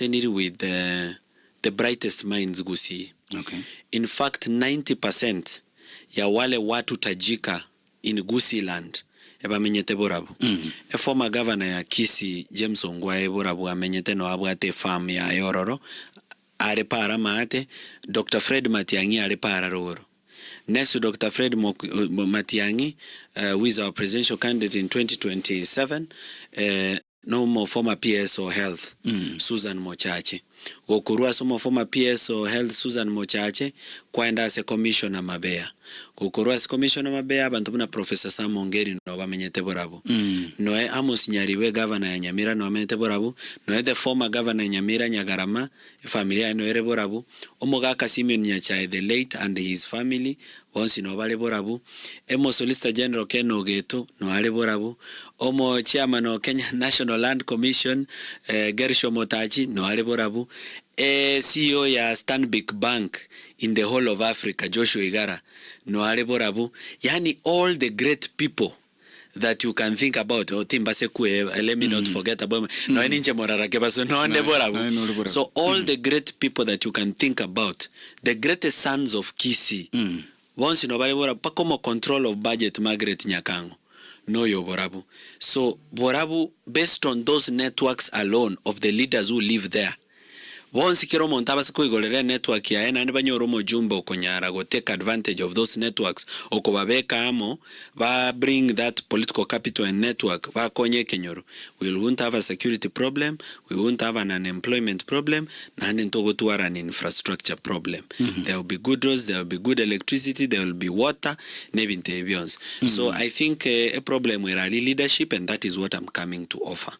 with the brightest minds Gusii. Okay. In fact, 90% ya wale watu tajika in Gusiiland amenyete Borabu. A former governor ya Kisii James Ongwae Borabu amenyete no abwate farm ya Yororo. Are para maate Dr. Fred Matiangi are para roro. Next to Dr. Fred Matiangi, who is our presidential candidate in 2027, no more former PSO Health, Susan Mochache. Gokurua some former PSO Health, Susan Mochache, kwenda as a commissioner Mabea. Gokurua as commissioner Mabea, bantubuna Professor Sam Ongeri no bamenyete Borabu. Noe Amos Nyariwe governor ya Nyamira no bamenyete Borabu. Noe the former governor ya Nyamira Nyagarama, familia no ere Borabu. Omogaka Simeon Nyachae, the late, and his family, once no bale Borabu. Emo Solicitor General Ken Ogeto, no ale Borabu. Omo Chairman of Kenya National Land Commission, Gersho Motachi, no ale Borabu. CEO ya Stanbic Bank in the whole of Africa, Joshua Igara, no ale Borabu. Yani all the great people that you can think about. Let me not forget about no Hon Morara Kebaso, no Borabu. So all the great people that you can think about, the greatest sons of Kisii, once in a while, Pakomo control of budget Margaret Nyakango. No yo Borabu. So Borabu, based on those networks alone of the leaders who live there, once kiro montabas ko igolere network ya ena banyo romo jumbo konyara go take advantage of those networks okobabeka amo ba bring that political capital and network ba konye kenyoro. We won't have a security problem, we won't have an unemployment problem, na ntogo to an infrastructure problem. There will be good roads, there will be good electricity, there will be water, nevin tevions. So I think a problem with early leadership, and that is what I'm coming to offer.